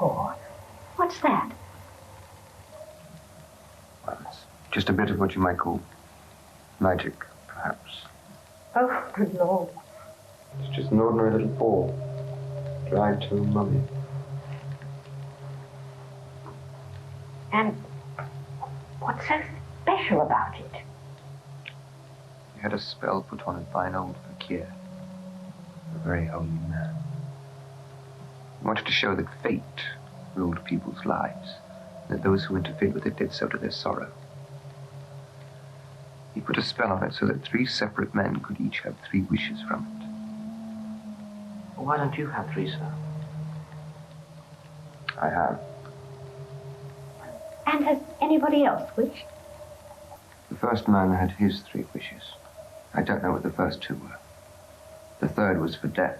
Paw? What's that? Well, it's just a bit of what you might call magic, perhaps. Oh, good Lord. It's just an ordinary little paw, dried to a mummy. And what's so special about it? He had a spell put on it by an old fakir, a very holy man. He wanted to show that fate ruled people's lives, and that those who interfered with it did so to their sorrow. He put a spell on it so that 3 separate men could each have 3 wishes from it. Well, why don't you have 3, sir? I have. And has anybody else wished? The first man had his 3 wishes. I don't know what the first 2 were. The third was for death.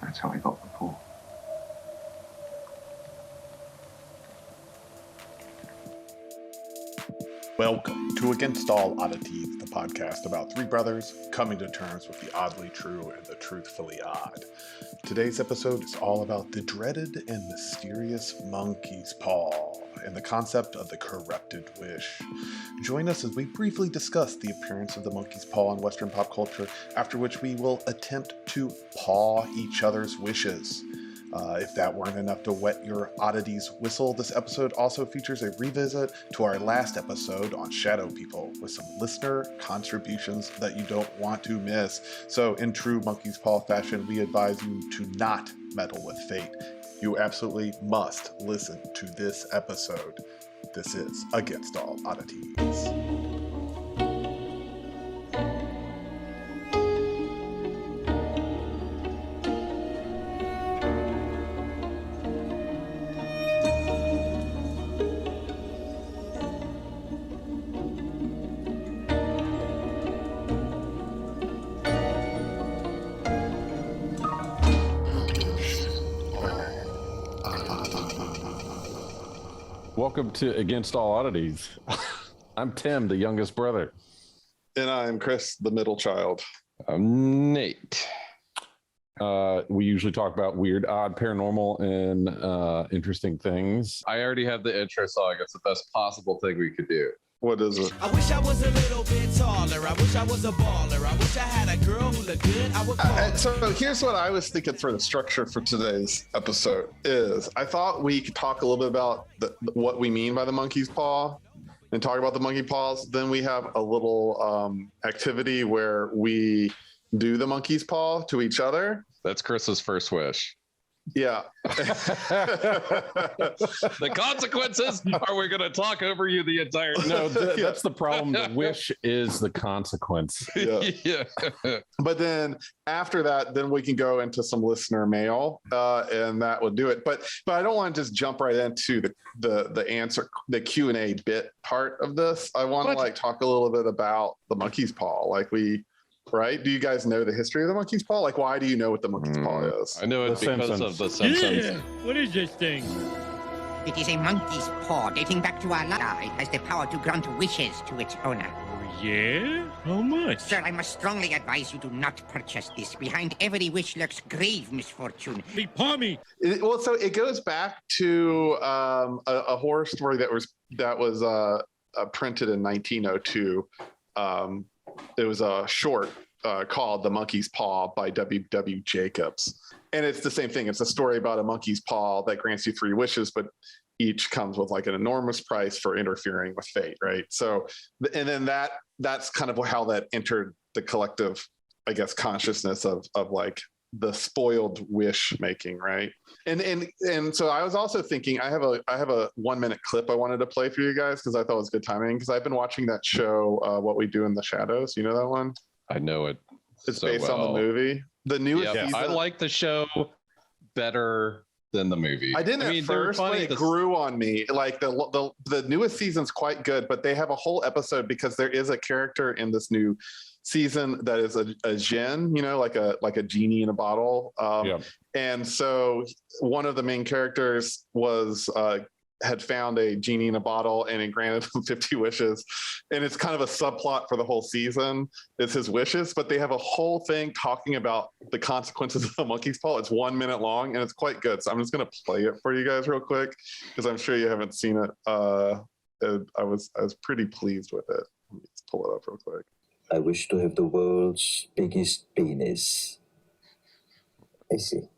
That's how I got the paw. Welcome to Against All Oddities, the podcast about 3 brothers coming to terms with the oddly true and the truthfully odd. Today's episode is all about the dreaded and mysterious monkey's paw and the concept of the corrupted wish. Join us as we briefly discuss the appearance of the monkey's paw in Western pop culture, after which we will attempt to paw each other's wishes. If that weren't enough to wet your oddities whistle, this episode also features a revisit to our last episode on shadow people with some listener contributions that you don't want to miss. So in true monkey's paw fashion, we advise you to not meddle with fate. You absolutely must listen to this episode. This is Against All Oddities. Welcome to Against All Oddities. I'm Tim, the youngest brother. And I'm Chris, the middle child. I'm Nate. We usually talk about weird, odd, paranormal, and interesting things. I already have the intro song. It's the best possible thing we could do. What is it? I wish I was a little bit taller. I wish I was a baller. I wish I had a girl who looked good. I would call her. So here's what I was thinking for the structure for today's episode is I thought we could talk a little bit about what we mean by the monkey's paw and talk about the monkey paws. Then we have a little activity where we do the monkey's paw to each other. That's Chris's first wish. Yeah. The consequences are we're going to talk over you the entire time. No, that's the problem. The wish is the consequence. Yeah. But then after that, then we can go into some listener mail, and that will do it. But I don't want to just jump right into the answer, the Q&A bit part of this. I want to talk a little bit about the monkey's paw. Right? Do you guys know the history of the monkey's paw? Why do you know what the monkey's paw is? I know it because of The Simpsons. Yeah. What is this thing? It is a monkey's paw dating back to our life. It has the power to grant wishes to its owner. Oh, yeah? How much? Sir, I must strongly advise you do not purchase this. Behind every wish lurks grave misfortune. They paw me. So it goes back to a horror story that was printed in 1902. It was a short called The Monkey's Paw by W.W. Jacobs. And it's the same thing. It's a story about a monkey's paw that grants you 3 wishes, but each comes with an enormous price for interfering with fate, right? So, and then that's kind of how that entered the collective, I guess, consciousness of the spoiled wish making, right? And so I was also thinking I have a 1-minute clip I wanted to play for you guys because I thought it was good timing because I've been watching that show What We Do in the Shadows. You know that one? I know it. It's so based on the movie. The newest season. I like the show better than the movie. I didn't at first, but it grew on me. The newest season's quite good, but they have a whole episode because there is a character in this new season that is a djinn, like a genie in a bottle. And so one of the main characters was had found a genie in a bottle and it granted him 50 wishes. And it's kind of a subplot for the whole season. It's his wishes, but they have a whole thing talking about the consequences of the monkey's paw. It's 1 minute long and it's quite good. So I'm just going to play it for you guys real quick because I'm sure you haven't seen it. I was pretty pleased with it. Let me just pull it up real quick. I wish to have the world's biggest penis. I see.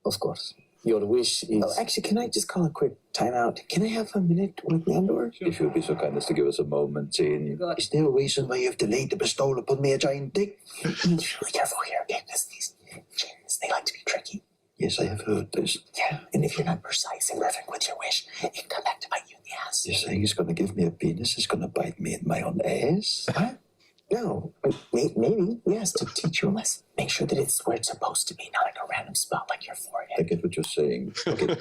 Of course. Your wish is... Oh, actually, can I just call a quick timeout? Can I have a minute with Nandor? Sure. If you'll be so kind as to give us a moment, Jane. Is there a reason why you have delayed the bestowal upon me a giant dick? Be really careful here, okay? Because these gins, they like to be tricky. Yes, I have heard this. Yeah, and if you're not precise and perfect with your wish, it can come back to bite you in the ass. You're saying he's going to give me a penis? He's going to bite me in my own ass? Huh? No, maybe, yes, to teach you a lesson. Make sure that it's where it's supposed to be, not like a random spot like your forehead. I get what you're saying. Okay.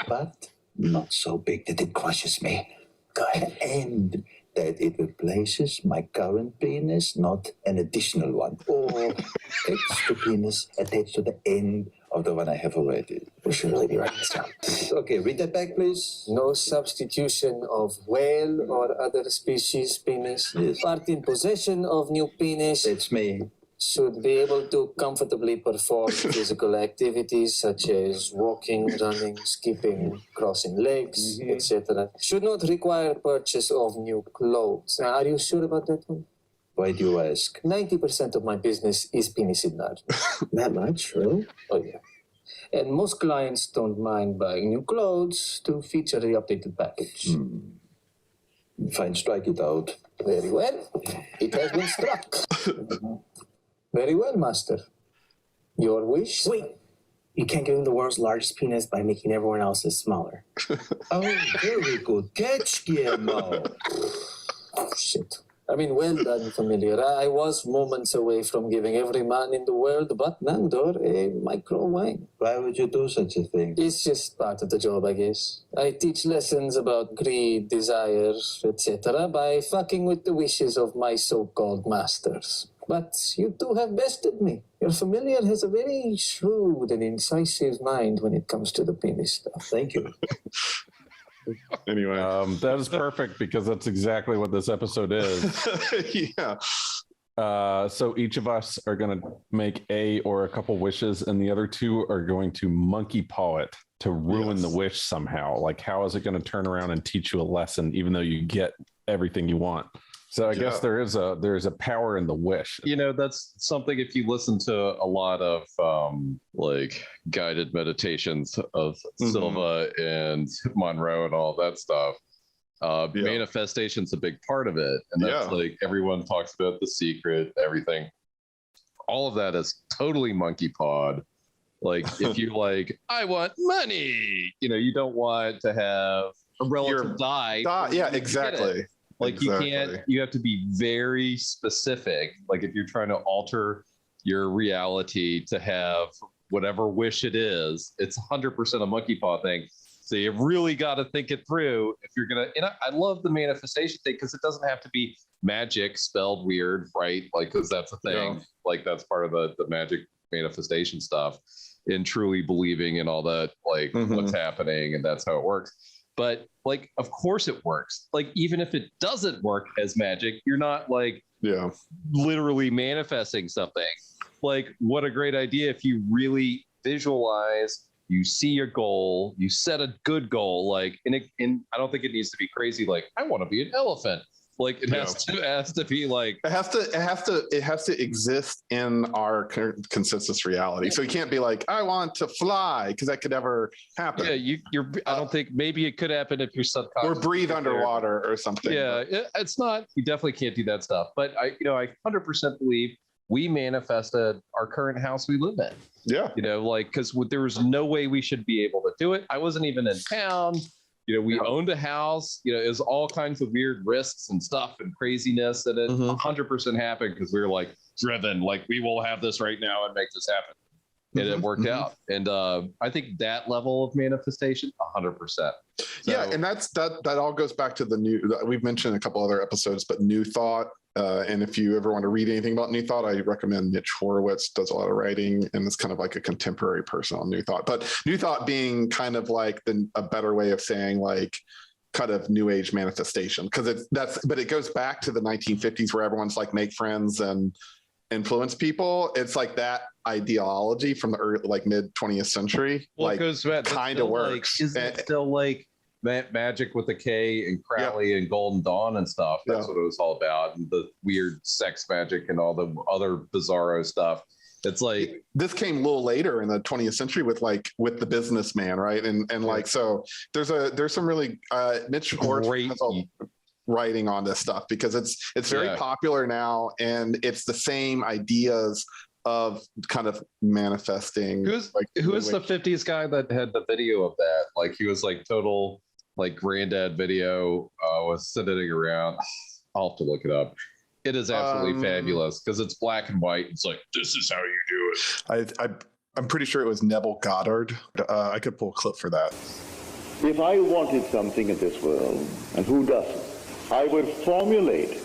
But not so big that it crushes me. Good. And that it replaces my current penis, not an additional one. Or extra penis attached to the end of the one I have already. We should really be writing this down. Okay, read that back, please. No substitution of whale or other species penis. Yes. Part in possession of new penis. That's me. Should be able to comfortably perform physical activities such as walking, running, skipping, crossing legs, etc. Should not require purchase of new clothes. Now, are you sure about that one? Why do you ask? 90% of my business is penis enlargement. That much, really? Oh, yeah. And most clients don't mind buying new clothes to feature the updated package. Fine, strike it out. Very well. It has been struck. Very well, master. Your wish? Wait, you can't give him the world's largest penis by making everyone else's smaller. Oh, very good catch, Guillermo. Oh, shit. I mean, well done, familiar. I was moments away from giving every man in the world but Nandor a micro wang. Why would you do such a thing? It's just part of the job, I guess. I teach lessons about greed, desire, etc. by fucking with the wishes of my so-called masters. But you two have bested me. Your familiar has a very shrewd and incisive mind when it comes to the penis stuff. Thank you. Anyway. That is perfect because that's exactly what this episode is. Yeah. So each of us are going to make a or a couple wishes, and the other two are going to monkey paw it to ruin the wish somehow. Like, how is it going to turn around and teach you a lesson, even though you get everything you want? So I guess there is a power in the wish. You know, that's something, if you listen to a lot of like guided meditations of Silva and Monroe and all that stuff, manifestation's a big part of it. And that's like, everyone talks about The Secret, everything. All of that is totally monkey pawed. Like, if you like, I want money, you know, you don't want to have a relative die. Yeah, exactly. Like, you have to be very specific. Like, if you're trying to alter your reality to have whatever wish it is, it's 100% a monkey paw thing. So you really got to think it through if you're going to, and I love the manifestation thing because it doesn't have to be magic spelled weird, right? Like, because that's a thing. Yeah. Like, that's part of the magic manifestation stuff, in truly believing in all that, like what's happening, and that's how it works. But like, of course it works. Like, even if it doesn't work as magic, you're not like literally manifesting something. Like, what a great idea if you really visualize, you see your goal, you set a good goal. Like, and I don't think it needs to be crazy. Like, I want to be an elephant. Like, it has to be like, it has to exist in our consensus reality. So you can't be like, I want to fly, because that could never happen. Yeah, I don't think, maybe it could happen if you're subconscious, or breathe underwater or something. Yeah, it's not. You definitely can't do that stuff. But I 100% believe we manifested our current house we live in. Yeah, like, because there was no way we should be able to do it. I wasn't even in town. We owned a house, it was all kinds of weird risks and stuff and craziness. And it 100% happened because we were like driven, like, we will have this right now and make this happen. And it worked out. And I think that level of manifestation, 100%. So, yeah. And that all goes back to the new, we've mentioned a couple other episodes, but new thought And if you ever want to read anything about New Thought, I recommend Mitch Horowitz. Does a lot of writing and is kind of like a contemporary person on New Thought. But New Thought being kind of like a better way of saying like kind of New Age manifestation, because but it goes back to the 1950s where everyone's like make friends and influence people. It's like that ideology from the early, like mid 20th century. Well, like, it goes back. Kind of works. Like, isn't it still like Magic with a K and Crowley and Golden Dawn and stuff? That's what it was all about, and the weird sex magic and all the other bizarro stuff. It's like this came a little later in the 20th century with the businessman, right? And like, so there's some really Mitch Horowitz writing on this stuff because it's very popular now, and it's the same ideas of kind of manifesting. Who is the 50s guy that had the video of that? Like he was like total like granddad video was sitting around. I'll have to look it up. It is absolutely fabulous because it's black and white. It's like, this is how you do it. I'm pretty sure it was Neville Goddard. I could pull a clip for that. If I wanted something in this world, and who doesn't, I would formulate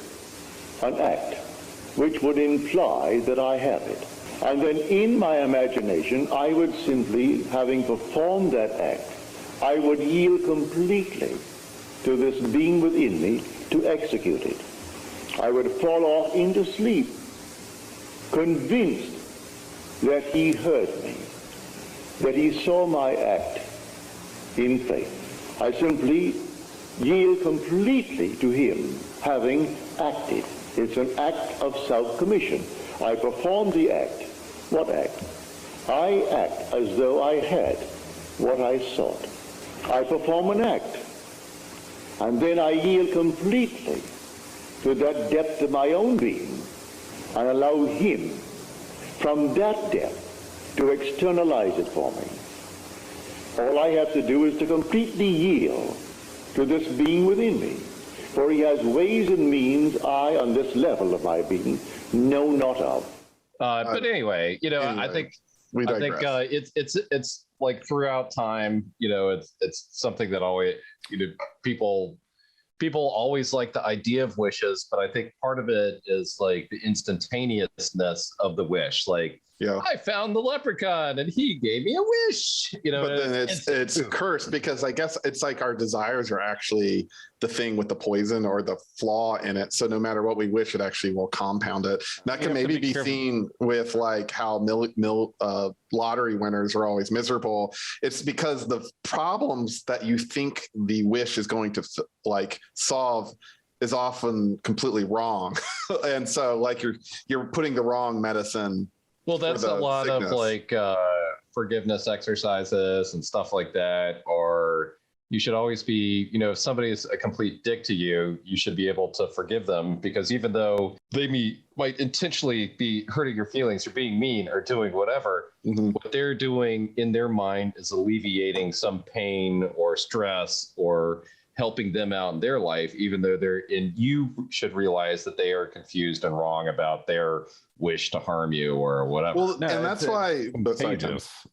an act which would imply that I have it. And then in my imagination, I would simply, having performed that act, I would yield completely to this being within me to execute it. I would fall off into sleep, convinced that he heard me, that he saw my act in faith. I simply yield completely to him, having acted. It's an act of self-commission. I perform the act. What act? I act as though I had what I sought. I perform an act, and then I yield completely to that depth of my own being and allow him from that depth to externalize it for me. All I have to do is to completely yield to this being within me, for he has ways and means I, on this level of my being, know not of. But anyway, I think it's like throughout time, it's something that always, people always like the idea of wishes, but I think part of it is like the instantaneousness of the wish. Like, I found the leprechaun and he gave me a wish, But then it's cursed because I guess it's like our desires are actually the thing with the poison or the flaw in it. So no matter what we wish, it actually will compound it. That can maybe be seen with like how lottery winners are always miserable. It's because the problems that you think the wish is going to like solve is often completely wrong. And so like you're putting the wrong medicine. Well, that's a lot sickness. of like forgiveness exercises and stuff like that. Or you should always be, if somebody is a complete dick to you, you should be able to forgive them, because even though they might intentionally be hurting your feelings or being mean or doing whatever, what they're doing in their mind is alleviating some pain or stress or helping them out in their life, even though you should realize that they are confused and wrong about their wish to harm you or whatever. Well, and that's why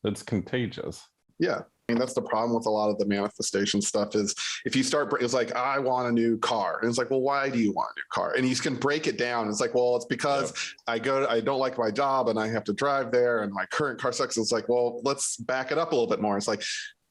it's contagious. Yeah. I mean, that's the problem with a lot of the manifestation stuff is if you start, it's like, I want a new car. And it's like, well, why do you want a new car? And you can break it down. It's like, well, it's because I don't like my job and I have to drive there and my current car sucks. It's like, well, let's back it up a little bit more. It's like,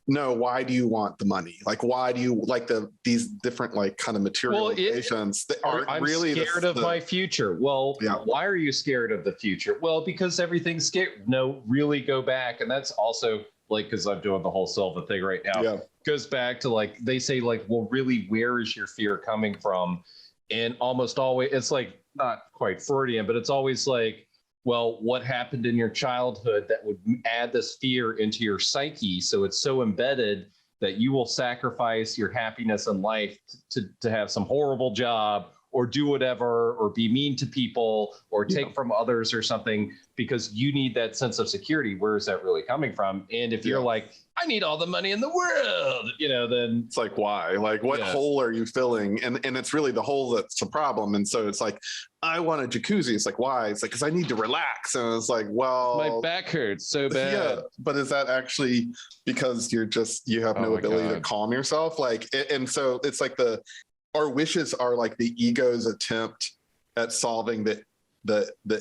no, why do you want the money? Like, why do you like these different like kind of materializations that aren't I'm really scared of my future? Well, why are you scared of the future? Well, because everything's scared. No, really go back. And that's also like, because I'm doing the whole Silva thing right now, goes back to like, they say like, well, really, where is your fear coming from? And almost always, it's like, not quite Freudian, but it's always like, well, what happened in your childhood that would add this fear into your psyche? So it's so embedded that you will sacrifice your happiness in life to have some horrible job or do whatever, or be mean to people or take from others or something, because you need that sense of security. Where is that really coming from? And if you're like, I need all the money in the world, then it's like, why? Like, what hole are you filling? And it's really the hole that's the problem. And so it's like, I want a jacuzzi. It's like, why? It's like, because I need to relax. And it's like, well, my back hurts so bad. Yeah, but is that actually because you have no ability to calm yourself? Like, and so it's like our wishes are like the ego's attempt at solving the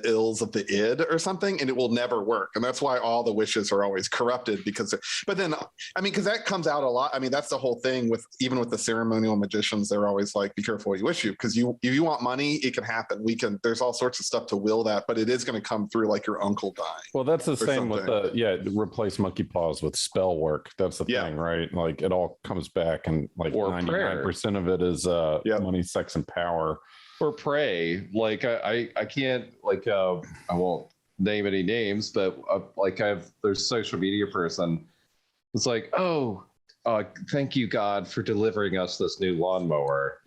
ills of the id or something, and it will never work. And that's why all the wishes are always corrupted, because that comes out a lot. I mean, that's the whole thing with the ceremonial magicians. They're always like, be careful what you wish you, because if you want money, it can happen. There's all sorts of stuff to will that, but it is going to come through like your uncle dying. Well, that's the same with replace monkey paws with spell work. That's the thing, right? Like it all comes back, and like 99% of it is money, sex, and power. Or pray. Like I can't, like I won't name any names, but there's a social media person. It's like, thank you, God, for delivering us this new lawnmower.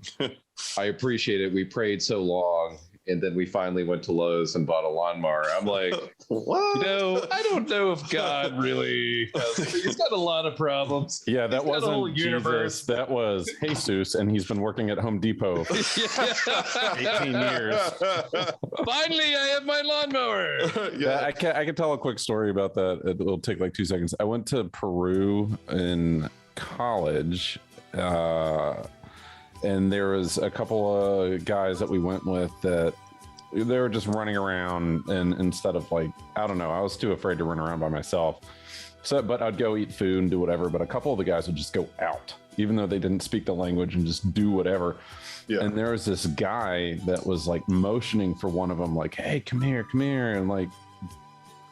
I appreciate it. We prayed so long, and then we finally went to Lowe's and bought a lawnmower. I'm like, what? I don't know if God really he's got a lot of problems. Yeah, that wasn't Jesus. That was Jesus, and he's been working at Home Depot for 18 years. Finally, I have my lawnmower. I can tell a quick story about that. It'll take like 2 seconds. I went to Peru in college, and there was a couple of guys that we went with that they were just running around, and instead of like, I don't know, I was too afraid to run around by myself. But I'd go eat food and do whatever. But a couple of the guys would just go out, even though they didn't speak the language, and just do whatever. Yeah. And there was this guy that was like motioning for one of them, like, hey, come here. And like,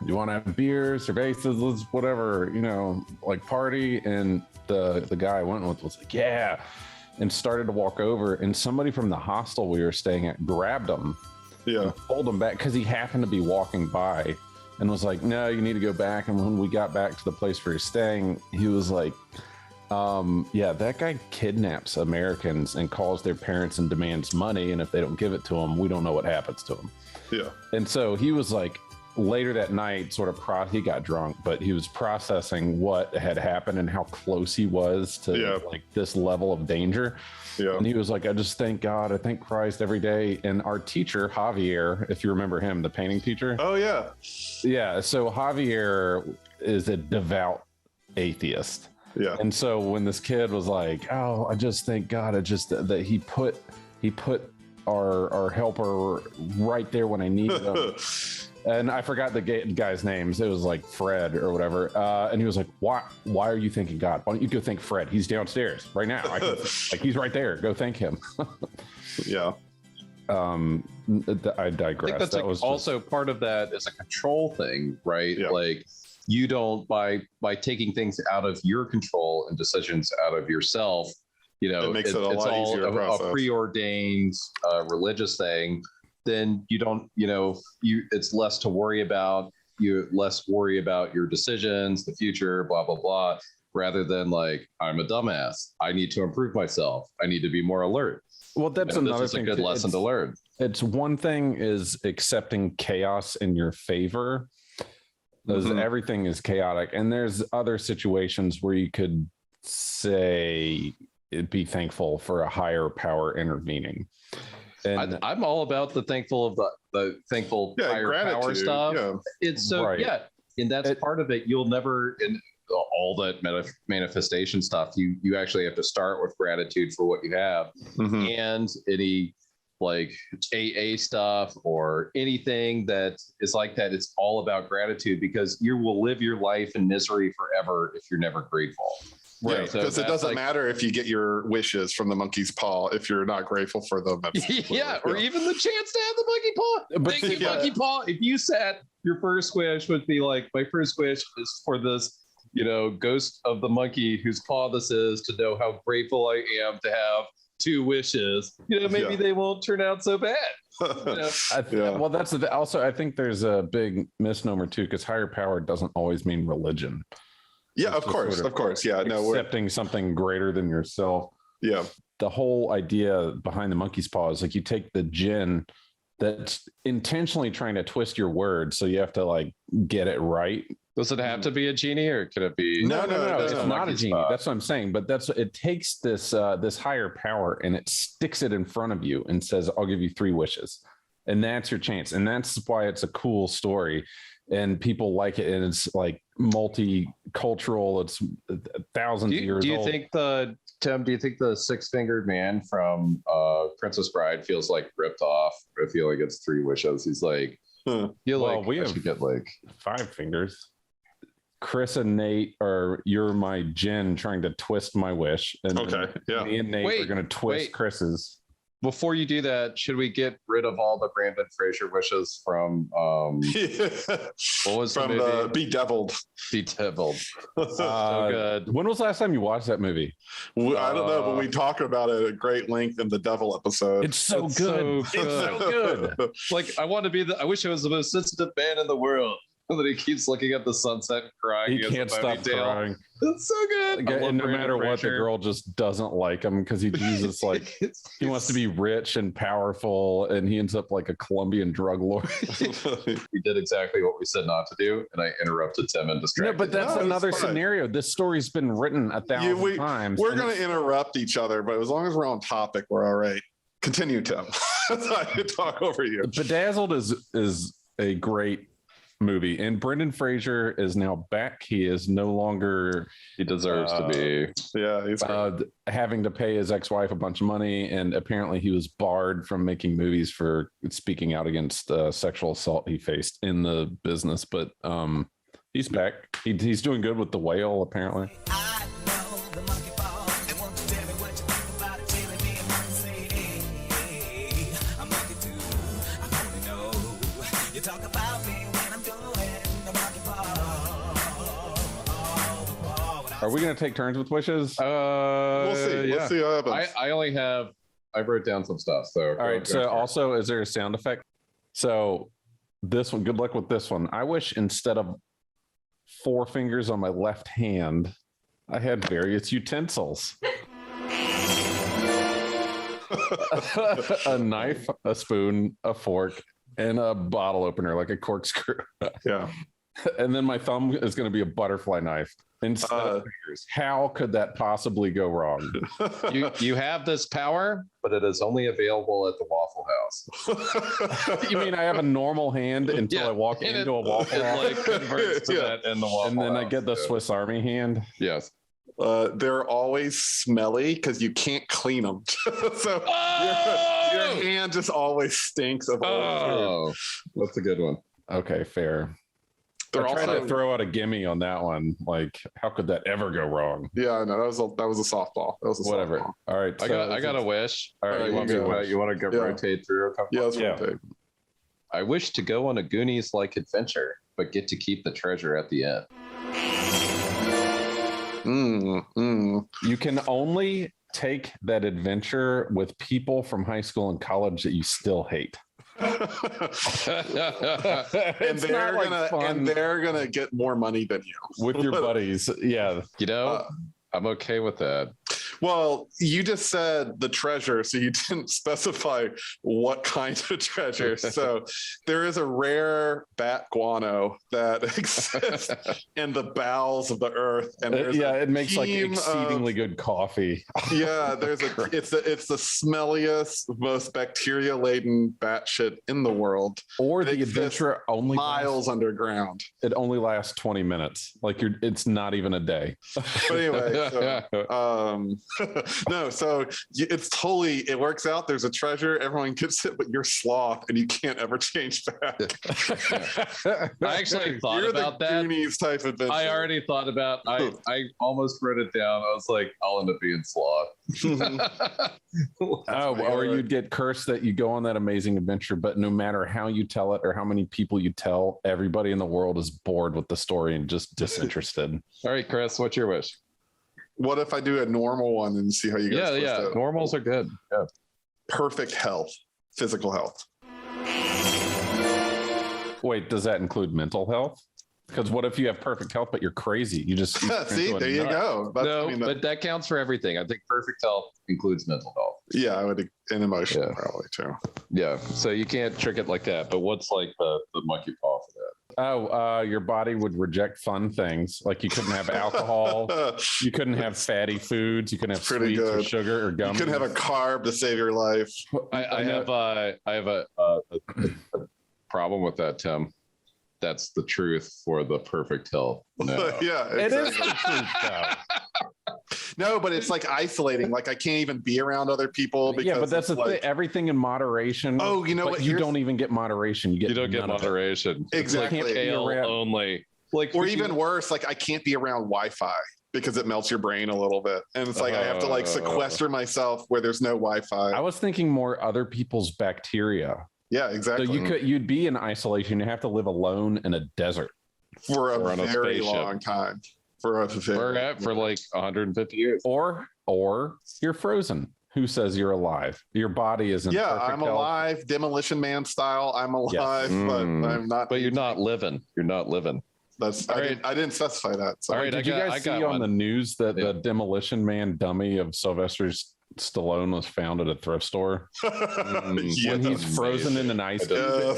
you want to have beer, cervezas, let's whatever, like party. And the guy I went with was like, yeah. And started to walk over, and somebody from the hostel we were staying at grabbed him, pulled him back because he happened to be walking by, and was like, no, you need to go back. And when we got back to the place where you're staying, he was like, that guy kidnaps Americans and calls their parents and demands money, and if they don't give it to him, we don't know what happens to him. Yeah. And so he was like, later that night, he got drunk, but he was processing what had happened and how close he was to like this level of danger. Yeah. And he was like, I just thank God, I thank Christ every day. And our teacher, Javier, if you remember him, the painting teacher. Oh yeah. Yeah. So Javier is a devout atheist. Yeah. And so when this kid was like, I just thank God, that he put our helper right there when I needed him. And I forgot the guy's names. It was like Fred or whatever. And he was like, why are you thanking God? Why don't you go thank Fred? He's downstairs right now. He's right there. Go thank him. Yeah. I digress. I think that's also part of that is a control thing, right? Yeah. Like you don't, by taking things out of your control and decisions out of yourself, it makes it a lot easier process. A preordained religious thing. Then you don't, it's less to worry about. You less worry about your decisions, the future, blah, blah, blah, rather than like, I'm a dumbass. I need to improve myself. I need to be more alert. Well, that's another thing. This is a good lesson to learn. It's one thing is accepting chaos in your favor. Everything is chaotic. And there's other situations where you could say, be thankful for a higher power intervening. And I'm all about the thankful of the thankful higher power stuff. Yeah. It's so and that's part of it. You'll never in all that manifestation stuff. You actually have to start with gratitude for what you have, and any like AA stuff or anything that is like that. It's all about gratitude, because you will live your life in misery forever if you're never grateful. Right, because it doesn't matter if you get your wishes from the monkey's paw if you're not grateful for them. Or even the chance to have the monkey paw. Thank you, monkey paw. If you sat, your first wish would be like, my first wish is for this, ghost of the monkey whose paw this is to know how grateful I am to have 2 wishes. Maybe they won't turn out so bad. Well, that's also, I think there's a big misnomer too, because higher power doesn't always mean religion. Yeah, of course. Yeah, accepting something greater than yourself. Yeah. The whole idea behind the monkey's paw is like you take the djinn that's intentionally trying to twist your words, so you have to like get it right. Does it have to be a genie, or could it be? No. It's not a genie. That's what I'm saying. But it takes this higher power and it sticks it in front of you and says, "I'll give you 3 wishes," and that's your chance. And that's why it's a cool story. And people like it, and it's like multicultural. It's thousands of years old. Tim, do you think the 6-fingered man from Princess Bride feels like ripped off if he only gets 3 wishes. He's like, we should get like 5 fingers. Chris and Nate you're my Jen trying to twist my wish. And me and Nate are going to twist Chris's. Before you do that, should we get rid of all the Brandon Fraser wishes from what was from the movie? Bedeviled? Bedeviled. So good. When was the last time you watched that movie? I don't know, but we talk about it at great length in the Devil episode. It's so good. It's so good. Like, I want to be I wish I was the most sensitive man in the world. And then he keeps looking at the sunset and crying. He can't stop crying. It's so good. And no matter what, the girl just doesn't like him because he uses he wants to be rich and powerful, and he ends up like a Colombian drug lord. We did exactly what we said not to do, and I interrupted Tim and distracted. No, but that's another scenario. This story's been written 1,000 times. We're going to interrupt each other, but as long as we're on topic, we're all right. Continue, Tim. I could talk over you. Bedazzled is a great movie, and Brendan Fraser is now back. He is no longer, he deserves to be, he's having to pay his ex-wife a bunch of money, and apparently he was barred from making movies for speaking out against sexual assault he faced in the business. But he's back. He's doing good with The Whale, apparently. I know the monkey paw, and won't you tell me what you think about it? Telling me a monkey say, hey, I'm monkey too. I only know you talk about me. Are we going to take turns with wishes? We'll see. Let's see what happens. I wrote down some stuff. So all right. So also, is there a sound effect? So this one, good luck with this one. I wish instead of 4 fingers on my left hand, I had various utensils. A knife, a spoon, a fork, and a bottle opener, like a corkscrew. Yeah. And then my thumb is going to be a butterfly knife instead of fingers. How could that possibly go wrong? You have this power, but it is only available at the Waffle House. You mean I have a normal hand until I walk into a Waffle House? Like converts to that in the Waffle and then House, I get the Swiss Army hand? Yes. They're always smelly because you can't clean them. So your hand just always stinks of old food. That's a good one. Okay, fair. I tried to throw out a gimme on that one. Like, how could that ever go wrong? Yeah, no, that was a softball. That was a whatever. Softball. All right, I got a wish. All right, you want to rotate through a couple? Yeah, let's rotate. I wish to go on a Goonies-like adventure, but get to keep the treasure at the end. You can only take that adventure with people from high school and college that you still hate. and they're gonna get more money than you with your buddies. Yeah, I'm okay with that. Well, you just said the treasure, so you didn't specify what kind of treasure. So there is a rare bat guano that exists in the bowels of the earth, and it makes like exceedingly good coffee. Yeah, it's the smelliest, most bacteria-laden bat shit in the world. Or the adventure only miles underground. It only lasts 20 minutes. Like it's not even a day. But anyway, no, so it works out. There's a treasure, everyone gets it, but you're sloth and you can't ever change back. I actually thought about that. Goonies type adventure. I already thought about. I almost wrote it down. I was like, I'll end up being sloth. Or you'd get cursed that you go on that amazing adventure, but no matter how you tell it or how many people you tell, everybody in the world is bored with the story and just disinterested. All right, Chris, what's your wish? What if I do a normal one and see how you guys? Yeah. Normals are good. Yeah. Perfect health, physical health. Wait, does that include mental health? Because what if you have perfect health, but you're crazy? You just see, there you go. But that counts for everything. I think perfect health includes mental health. Yeah, I would, and emotional probably too. Yeah, so you can't trick it like that. But what's like the monkey paw for that? Your body would reject fun things. Like you couldn't have alcohol, you couldn't have fatty foods, you couldn't have sweets or sugar or gum. You couldn't have a carb to save your life. I have a problem with that, Tim. That's the truth for the perfect health. No. Yeah, exactly. It is the truth, though. No, but it's like isolating. Like I can't even be around other people because Yeah, but that's the like, thing. Everything in moderation. Oh, you know but what? You Here's- don't even get moderation. You don't get none of it. moderation. Exactly. It's like kale only. Like, or even worse, like I can't be around Wi-Fi because it melts your brain a little bit, and it's like I have to like sequester myself where there's no Wi-Fi. I was thinking more other people's bacteria. Yeah, exactly. So you'd be in isolation. You have to live alone in a desert for a on a very spaceship. long time. For like 150 years. Or you're frozen. Who says you're alive? Your body is in Yeah, perfect I'm health. alive, Demolition Man style. I'm alive, but I'm not. But you're not living. You're not living. That's I didn't specify that. So. All right, did you guys see on the news that the Demolition Man dummy of Sylvester Stallone was found at a thrift store? When he's frozen in an ice cube.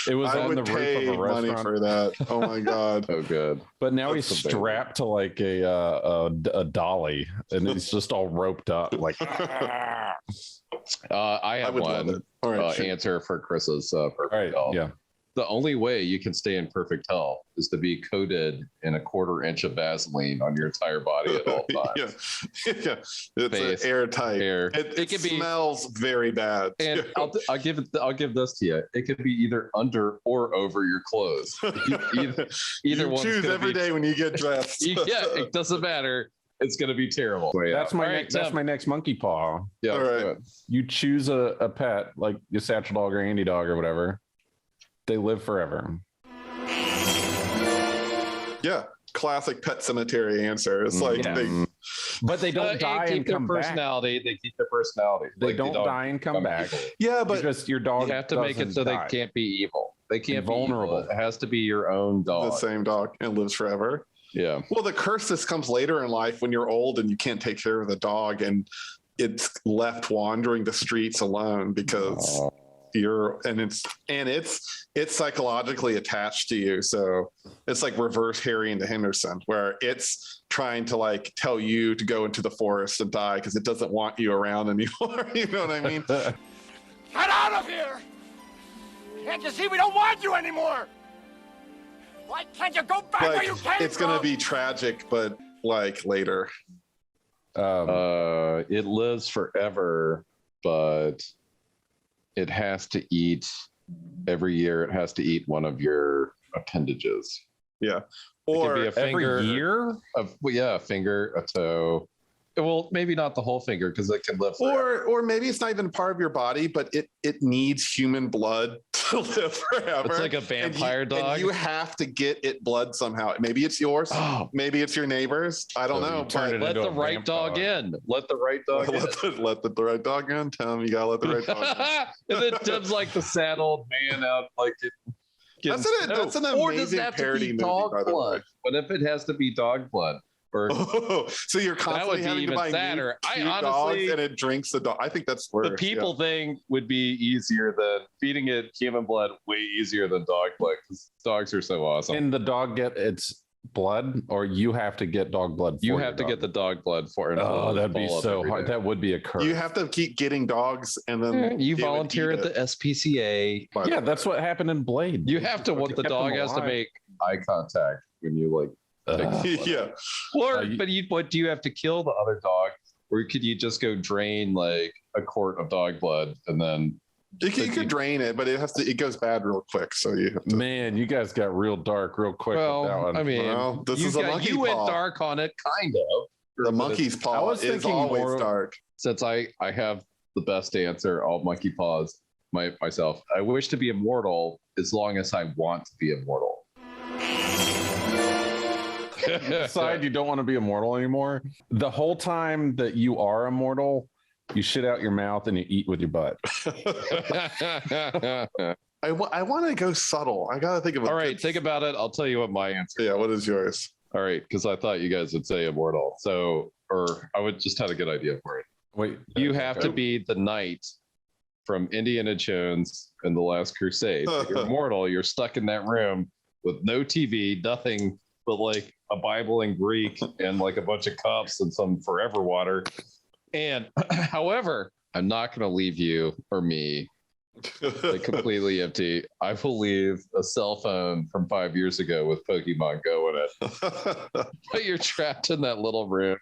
It was I on the would roof pay of a money restaurant. for that. Oh my god. Oh good. But now That's he's the big one. strapped to like a dolly, and he's just all roped up. Like, I have would love one it. All right, shoot. answer for Chris's perfect all right, health. yeah. The only way you can stay in perfect health is to be coated in a 1/4 inch of Vaseline on your entire body at all times. yeah. It's airtight. It can smells very bad. And I'll give this to you. It could be either under or over your clothes. Either you one's choose gonna every be- day when you get dressed. Yeah, it doesn't matter. It's going to be terrible. That's my All right, that's my next monkey paw. Yeah. All right. You choose a pet like your satchel dog or Andy dog or whatever. They live forever. Yeah, classic Pet Cemetery answer. It's like but they don't die keep and their come back. personality. They keep their personality. They Like, don't don't die and come back. Yeah, but because your dog You have to make it doesn't so die. they can't be evil. They can't be vulnerable. evil. It has to be your own the dog. same dog and lives forever. Yeah. Well, the curse this comes later in life when you're old and you can't take care of the dog and it's left wandering the streets alone because it's psychologically attached to you. So it's like reverse Harry into Henderson, where it's trying to like tell you to go into the forest and die because it doesn't want you around anymore. You know what I mean? Get out of here! Can't you see we don't want you anymore? Why can't you go back where you came It's gonna from? be tragic, but like later. It lives forever, but it has to eat every year. It has to eat one of your appendages. Yeah. Or a finger, every year? A finger, a toe. Well, maybe not the whole finger because it can live forever. Or maybe it's not even part of your body, but it needs human blood to live forever. It's like a vampire dog. And you have to get it blood somehow. Maybe it's yours. Maybe it's your neighbor's. I don't know. But Let the right dog in. Let the right dog in. Let the right dog in. Tim, you gotta let the right dog in. And then Tim's like the sad old man out, like That's an or does amazing it have to parody be movie, dog by the way. blood? What if it has to be dog blood? Or so you're constantly having to buy sadder. new I dogs honestly, and it drinks the dog. I think that's worse. the people thing would be easier than feeding it human blood. Way easier than dog blood because dogs are so awesome. And the dog get its blood, or you have to get dog blood. You for have to your get the dog blood for it. Oh, that'd be so hard. That would be a curse. You have to keep getting dogs, and then You it would volunteer eat at the it. SPCA. Yeah, that's what happened in Blade. You have to. What the kept dog them has to alive. make eye contact when you like. Yeah. Or, but do you have to kill the other dog, or could you just go drain like a quart of dog blood and then? You could drain it, but it goes bad real quick. So you have to. Man, you guys got real dark real quick with that one. I mean, Well, this is a monkey you paw. went dark on it, kind of. The monkey's I paw was is thinking always more- dark. Since I have the best answer, all monkey paws myself. I wish to be immortal as long as I want to be immortal. You decide you don't want to be immortal anymore. The whole time that you are immortal, you shit out your mouth and you eat with your butt. I want to go subtle. I gotta think of All right, think about it. I'll tell you what my answer. Yeah, what is yours? All right, because I thought you guys would say immortal. So, or I would just have a good idea for it. Wait, You have to be the knight from Indiana Jones and the Last Crusade. You're immortal. You're stuck in that room with no TV, nothing but like a Bible in Greek and like a bunch of cups and some forever water. And however, I'm not going to leave you or me like completely empty. I will leave a cell phone from 5 years ago with Pokemon Go in it. But you're trapped in that little room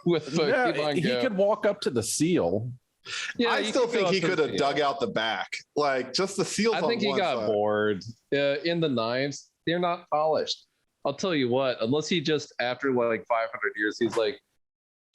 with Pokemon he Go. could walk up to the seal. Yeah, I you still could go think up he to the could have seal. dug out the back, like just the seals. I think on he one got side. bored. In the knives, they're not polished. I'll tell you what, unless he just, after like 500 years, he's like,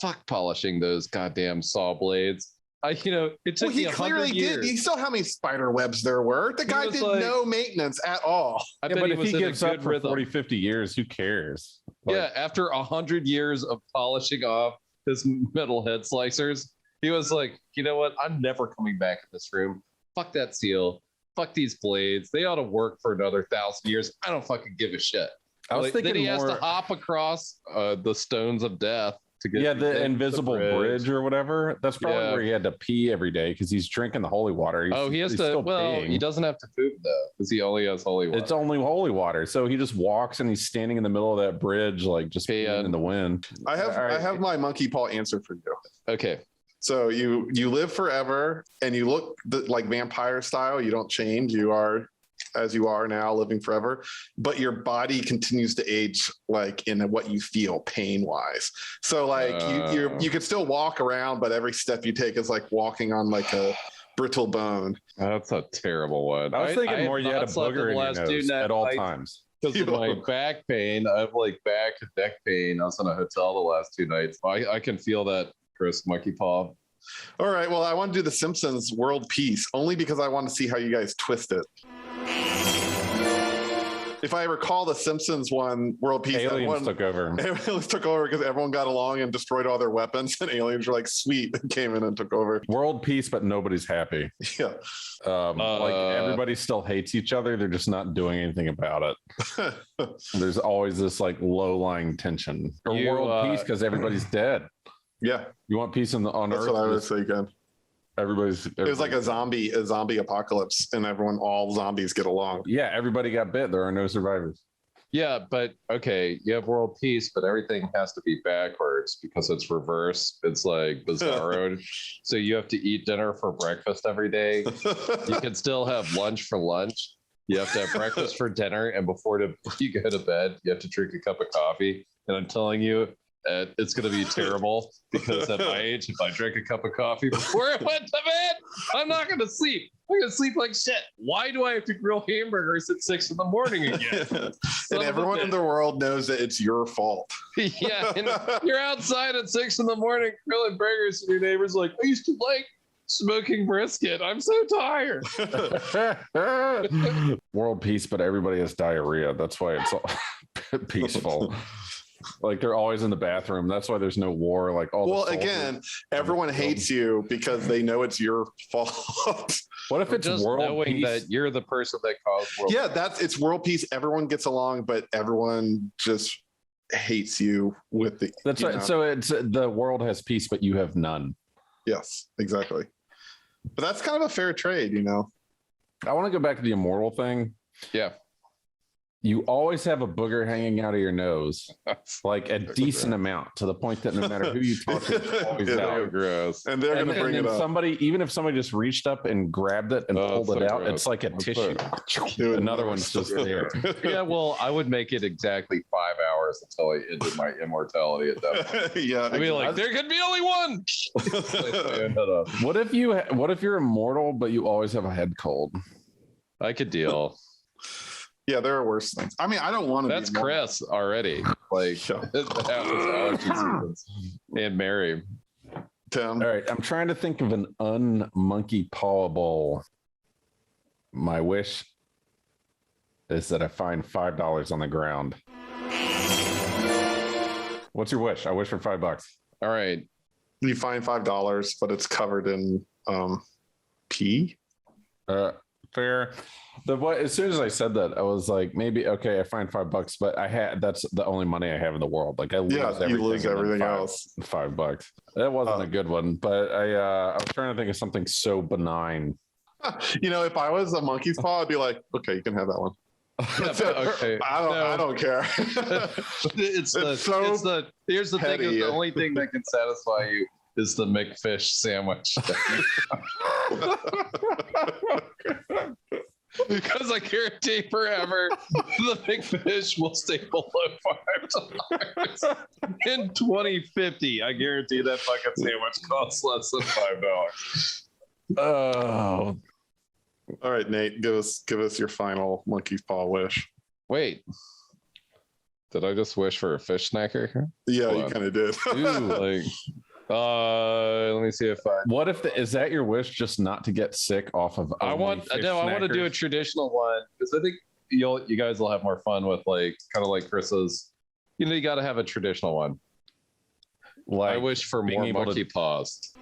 fuck polishing those goddamn saw blades. It took Well, he me 100 clearly years. did. You saw how many spider webs there were. The guy was did like- no maintenance at all. I Yeah, bet but he if was he in a gives up good for rhythm. 40, 50 years, who cares? Like, Yeah, after 100 years of polishing off his metal head slicers, he was like, you know what? I'm never coming back in this room. Fuck that seal. Fuck these blades. They ought to work for another 1,000 years. I don't fucking give a shit. I was then thinking he has more. to hop across the stones of death to get Yeah, to the invisible bridge or whatever. That's probably Yeah. where he had to pee every day because he's drinking the holy water. He has he's to. still Well, peeing. he doesn't have to poop though, because he only has holy water. It's only holy water, so he just walks and he's standing in the middle of that bridge, like just peeing in the wind. I have All right. I have my monkey paw answer for you. Okay. So you live forever and you look like vampire style. You don't change. You are as you are now, living forever, but your body continues to age like in what you feel pain wise. So like you could still walk around, but every step you take is like walking on like a brittle bone. That's a terrible one. I was thinking more you had a booger in your nose at all nights times. Because of my back pain. I have like back and neck pain. I was in a hotel the last 2 nights. I can feel that, Chris, Monkey Paw. All right. Well, I want to do the Simpsons World Peace only because I want to see how you guys twist it. If I recall the Simpsons one, World Peace, Aliens took over. Aliens took over because everyone got along and destroyed all their weapons, and aliens were like, sweet, and came in and took over. World peace, but nobody's happy. Yeah. Like everybody still hates each other. They're just not doing anything about it. There's always this like low-lying tension. Or world peace because everybody's dead. Yeah. You want peace on That's Earth? what I was thinking. Everybody's It was like a zombie apocalypse, and all zombies get along. Yeah, everybody got bit. There are no survivors. Yeah, but okay, you have world peace, but everything has to be backwards because it's reverse. It's like bizarro. So you have to eat dinner for breakfast every day. You can still have lunch for lunch. You have to have breakfast for dinner, and before you go to bed, you have to drink a cup of coffee. And I'm telling you, it's going to be terrible because at my age, if I drink a cup of coffee before I went to bed, I'm not going to sleep. I'm going to sleep like shit. Why do I have to grill hamburgers at 6 a.m. again? And everyone in the world knows that it's your fault. Yeah, and you're outside at 6 a.m. grilling burgers, and your neighbor's like, I used to like smoking brisket. I'm so tired. World peace, but everybody has diarrhea. That's why it's all peaceful. Like they're always in the bathroom. That's why there's no war. Like all. Well, again, everyone hates you because they know it's your fault. What if it's just world knowing peace? that you're the person that caused world Yeah, it's world peace. Everyone gets along, but everyone just hates you with the. That's right. know. So it's the world has peace, but you have none. Yes, exactly. But that's kind of a fair trade, you know. I want to go back to the immortal thing. Yeah. You always have a booger hanging out of your nose, like a decent amount, to the point that no matter who you talk to, it's always Yeah, out. Gross. And they're going to bring then it up. somebody, even if somebody just reached up and grabbed it and pulled so it out, gross. it's like a That's tissue. Another one's just there. Yeah, well, I would make it exactly 5 hours until I ended my immortality at that point. Yeah, I'd be like, there could be only one. What if you're immortal, but you always have a head cold? I could deal. Yeah, there are worse things. I mean, I don't want to. That's Chris already. Like allergy seasons. And Mary. Tim. All right, I'm trying to think of an unmonkey pawable. My wish is that I find $5 on the ground. What's your wish? I wish for $5. All right. You find $5, but it's covered in pee. Fair. As soon as I said that, I was like, maybe okay, I find $5, but that's the only money I have in the world. Like I lose everything. You lose and then everything else. $5. That wasn't a good one, but I was trying to think of something so benign. You know, if I was a monkey's paw, I'd be like, okay, you can have that one. Okay. I don't care. Here's the petty. thing: is the only thing that can satisfy you is the McFish sandwich. Because I guarantee forever the big fish will stay below $5. In 2050, I guarantee that fucking sandwich costs less than $5. Oh. All right, Nate, give us your final monkey paw wish. Wait. Did I just wish for a fish snacker? Yeah, Hold you on. kind of did. Like, let me see if I. What if is that your wish? Just not to get sick off of? I want to do a traditional one because I think you guys will have more fun with like kind of like Chris's. You know, you got to have a traditional one. Like I wish for more monkey paws.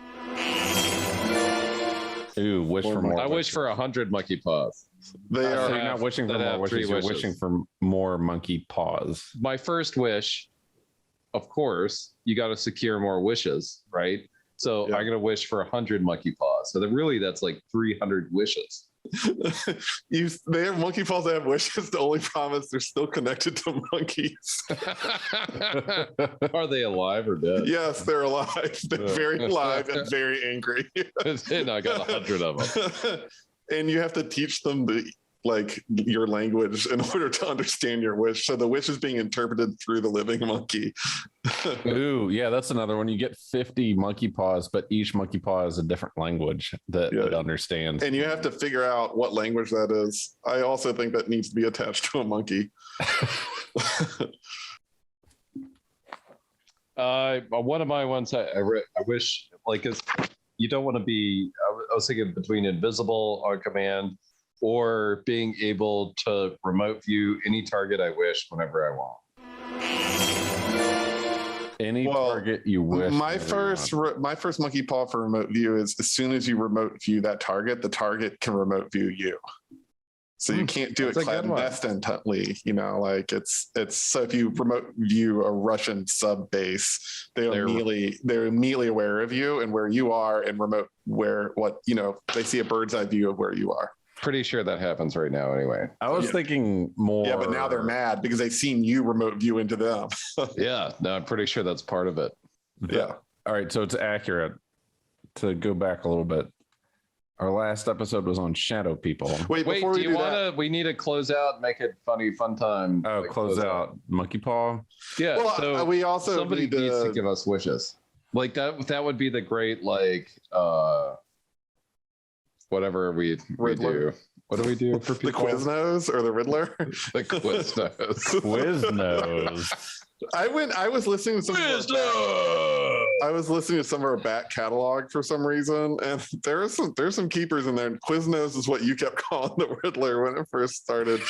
Ooh, wish for more. I wish for 100 monkey paws. So you're not wishing for more wishes. You're wishing for more monkey paws. My first wish, of course, you got to secure more wishes, right? So I'm gonna wish for 100 monkey paws. So that's like 300 wishes. They have monkey paws that have wishes. The only problem is they're still connected to monkeys. Are they alive or dead? Yes, they're alive. They're very alive and very angry. And I got 100 of them. And you have to teach them your language in order to understand your wish. So the wish is being interpreted through the living monkey. Ooh, yeah, that's another one. You get 50 monkey paws, but each monkey paw is a different language that it understands. And you have to figure out what language that is. I also think that needs to be attached to a monkey. One of my ones I wish, like, is you don't want to be, I was thinking between invisible on command or being able to remote view any target I wish whenever I want. Any target you wish. My first monkey paw for remote view is as soon as you remote view that target, the target can remote view you. So you can't do it clandestinely, it's so if you remote view a Russian sub base, they're immediately aware of you and where you are and remote they see a bird's eye view of where you are. Pretty sure that happens right now anyway. I was thinking more. Yeah, but now they're mad because they've seen you remote view into them. Yeah, no, I'm pretty sure that's part of it. Yeah. All right, so it's accurate. To go back a little bit, our last episode was on shadow people. Wait, before we do that, we need to close out, make it fun time. Oh, close out monkey paw. Yeah. Well, so we also somebody needs to give us wishes. Like that would be the great whatever we do. What do we do for people? The Quiznos or the Riddler? The Quiznos. Quiznos. I was listening to some of our back catalog for some reason, and there's some keepers in there. Quiznos is what you kept calling the Riddler when it first started.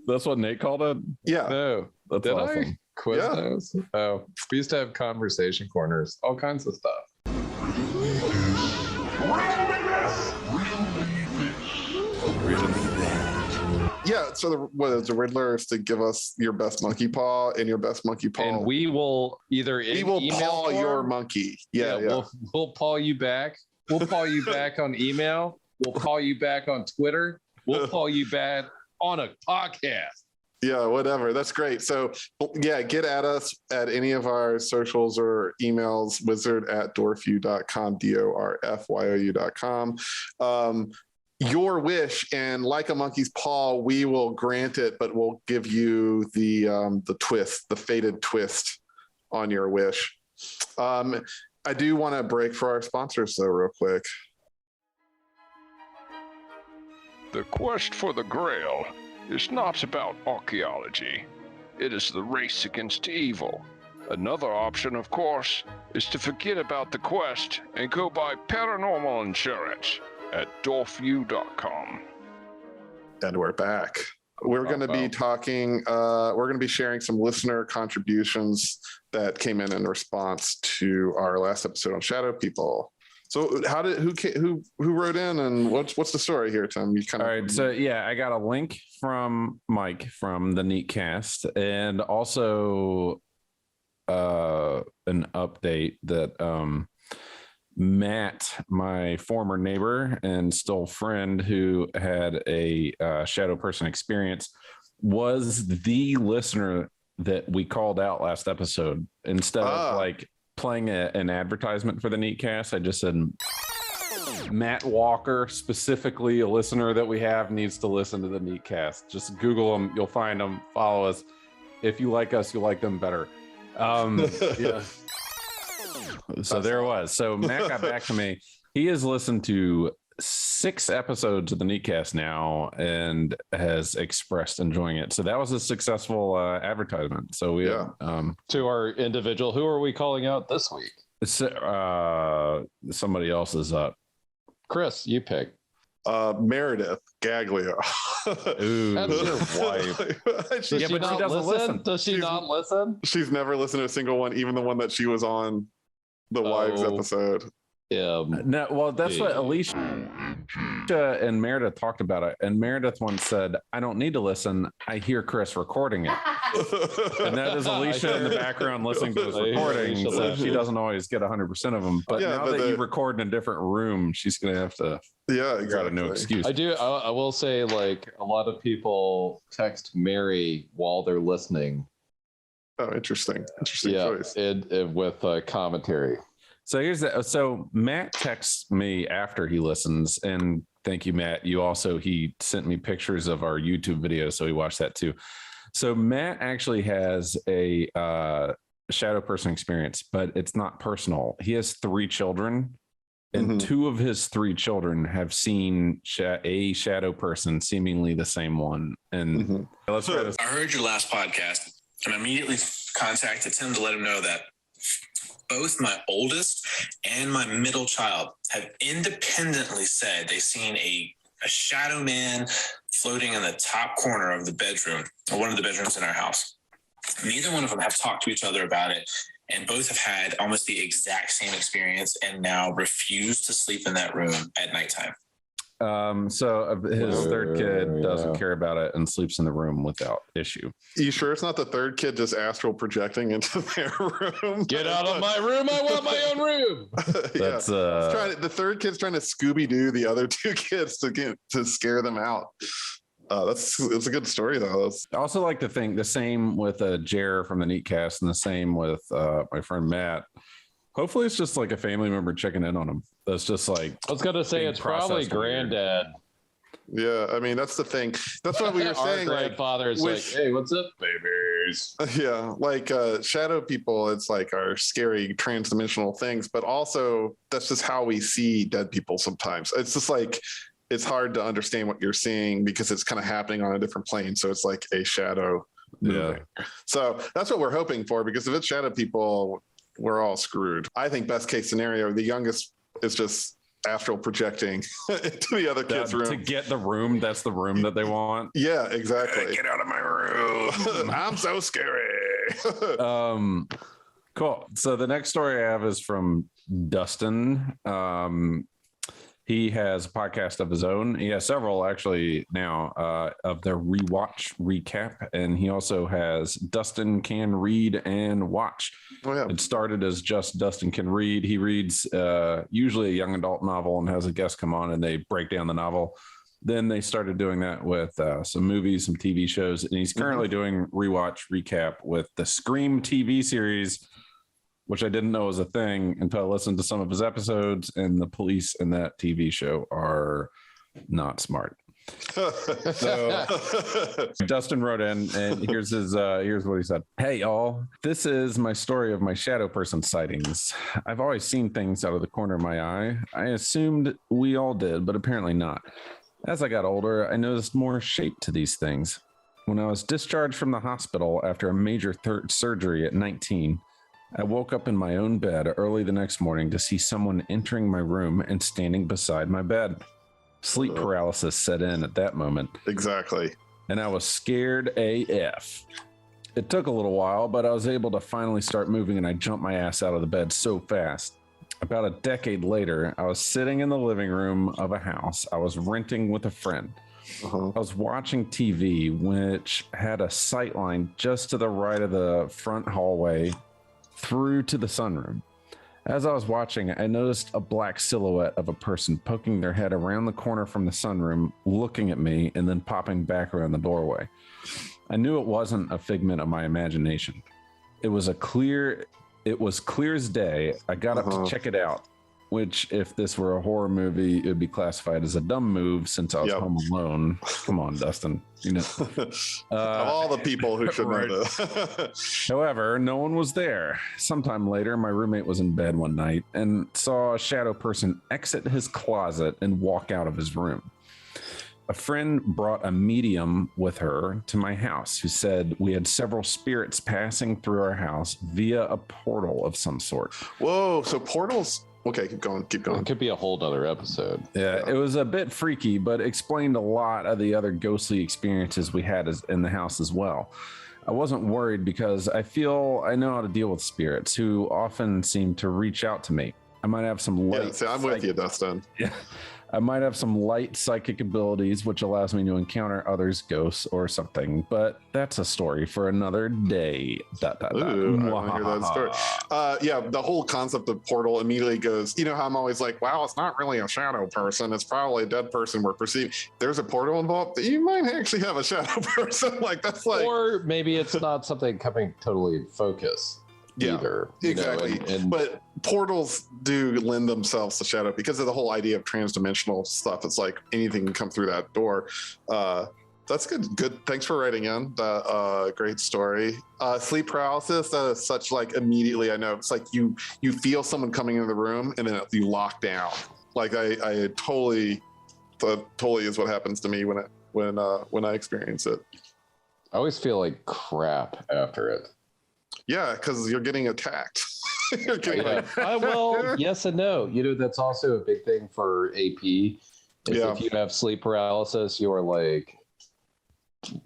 That's what Nate called it? Yeah. No. That's Did awesome. I? Quiznos? Yeah. Oh, we used to have conversation corners, all kinds of stuff. Yeah, so the Riddler is to give us your best monkey paw and your best monkey paw. And we will paw your monkey. Yeah. We'll paw you back. We'll paw you back on email. We'll paw you back on Twitter. We'll paw you back on a podcast. Yeah, whatever. That's great. So yeah, get at us at any of our socials or emails, wizard@dorfyu.com, dorfyu.com. Your wish, and like a monkey's paw, we will grant it, but we'll give you the twist, the fated twist on your wish. I do want to break for our sponsors though, real quick. The quest for the Grail is not about archaeology. It is the race against evil. Another option, of course, is to forget about the quest and go buy paranormal insurance at dorfyu.com. And we're back. We're going to be talking, we're going to be sharing some listener contributions that came in response to our last episode on Shadow People. So who wrote in and what's the story here, Tim? All right. So yeah, I got a link from Mike from the Neatcast and also an update that Matt, my former neighbor and still friend who had a shadow person experience, was the listener that we called out last episode. Instead of playing an advertisement for the Neatcast, I just said, Matt Walker, specifically a listener that we have, needs to listen to the Neatcast. Just Google them. You'll find them. Follow us. If you like us, you'll like them better. Yeah. So there it was. So Matt got back to me. He has listened to 6 episodes of the Neatcast now and has expressed enjoying it. So that was a successful advertisement. So we to our individual, who are we calling out this week? Somebody else is up. Chris, you pick. Meredith Gaglia. Ooh, that's your wife. But she doesn't listen. Does she not listen? She's never listened to a single one, even the one that she was on the Wives episode. Yeah. No, well, that's what Alicia and Meredith talked about it. And Meredith once said, I don't need to listen. I hear Chris recording it. And that is Alicia in the background listening to his recording. So she doesn't always get 100% of them. But now that you record in a different room, she's going to have to figure out a new excuse. I will say, like, a lot of people text Mary while they're listening. Oh, interesting choice. And with commentary. So here's that. So Matt texts me after he listens, and thank you, Matt. He sent me pictures of our YouTube video, so he watched that too. So Matt actually has a shadow person experience, but it's not personal. He has 3 children, and 2 of his 3 children have seen a shadow person, seemingly the same one. And let's try this. I heard your last podcast and immediately contacted Tim to let him know that both my oldest and my middle child have independently said they've seen a shadow man floating in the top corner of the bedroom, or one of the bedrooms in our house. Neither one of them have talked to each other about it, and both have had almost the exact same experience and now refuse to sleep in that room at nighttime. So his 3rd kid doesn't care about it and sleeps in the room without issue. You sure it's not the 3rd kid just astral projecting into their room? Get out of my room! I want my own room. That's the 3rd kid's trying to Scooby-Doo the other 2 kids to scare them out. It's a good story though. I also like to think the same with Jer from the Neatcast, and the same with my friend Matt. Hopefully it's just like a family member checking in on him. That's just like, I was gonna say it's probably granddad. Yeah, I mean that's the thing. That's what we were saying. Grandfather is like, hey, what's up, babies? Yeah, like shadow people, it's like our scary transdimensional things, but also that's just how we see dead people sometimes. It's just like it's hard to understand what you're seeing because it's kind of happening on a different plane. So it's like a shadow moving. So that's what we're hoping for, because if it's shadow people, we're all screwed. I think best case scenario, the youngest is just astral projecting into the other kid's room. To get the room, that's the room that they want. Yeah, exactly. Get out of my room. I'm so scary. Cool. So the next story I have is from Dustin. He has a podcast of his own. He has several actually now of their rewatch recap. And he also has Dustin Can Read and Watch. Oh, yeah. It started as just Dustin Can Read. He reads usually a young adult novel and has a guest come on and they break down the novel. Then they started doing that with some movies, some TV shows. And he's currently doing rewatch recap with the Scream TV series, which I didn't know was a thing until I listened to some of his episodes, and the police in that TV show are not smart. So Dustin wrote in, and here's what he said. Hey, y'all. This is my story of my shadow person sightings. I've always seen things out of the corner of my eye. I assumed we all did, but apparently not. As I got older, I noticed more shape to these things. When I was discharged from the hospital after a major surgery at 19, I woke up in my own bed early the next morning to see someone entering my room and standing beside my bed. Sleep paralysis set in at that moment. Exactly. And I was scared AF. It took a little while, but I was able to finally start moving, and I jumped my ass out of the bed so fast. About a decade later, I was sitting in the living room of a house I was renting with a friend. I was watching TV, which had a sight line just to the right of the front hallway through to the sunroom. As I was watching, I noticed a black silhouette of a person poking their head around the corner from the sunroom, looking at me, and then popping back around the doorway. I knew it wasn't a figment of my imagination. It was clear as day. I got up to check it out. which if this were a horror movie, it would be classified as a dumb move since I was home alone. Come on, Dustin. You know, of all the people who should know this. However, no one was there. Sometime later, my roommate was in bed one night and saw a shadow person exit his closet and walk out of his room. A friend brought a medium with her to my house who said we had several spirits passing through our house via a portal of some sort. Whoa, so portals... Okay, keep going. It could be a whole other episode. Yeah, it was a bit freaky, but explained a lot of the other ghostly experiences we had in the house as well. I wasn't worried because I feel I know how to deal with spirits who often seem to reach out to me. I might have some light... Yeah, see, I'm with you, Dustin. Yeah. I might have some light psychic abilities, which allows me to encounter others' ghosts or something, but that's a story for another day. Ooh, I want to hear that story. Yeah, the whole concept of portal immediately goes, you know how I'm always like, wow, it's not really a shadow person. It's probably a dead person we're perceiving. There's a portal involved. You might actually have a shadow person. Like, that's like... Or maybe it's not something coming totally in focus. Either, exactly. But portals do lend themselves to shadow because of the whole idea of transdimensional stuff. It's like anything can come through that door. That's good. Thanks for writing in. Great story. Sleep paralysis, such like immediately I know it's like you feel someone coming into the room and then you lock down. Like I totally is what happens to me when I experience it. I always feel like crap after it. Yeah, because you're getting attacked. Well, yes and no. You know, that's also a big thing for AP. If you have sleep paralysis, you're like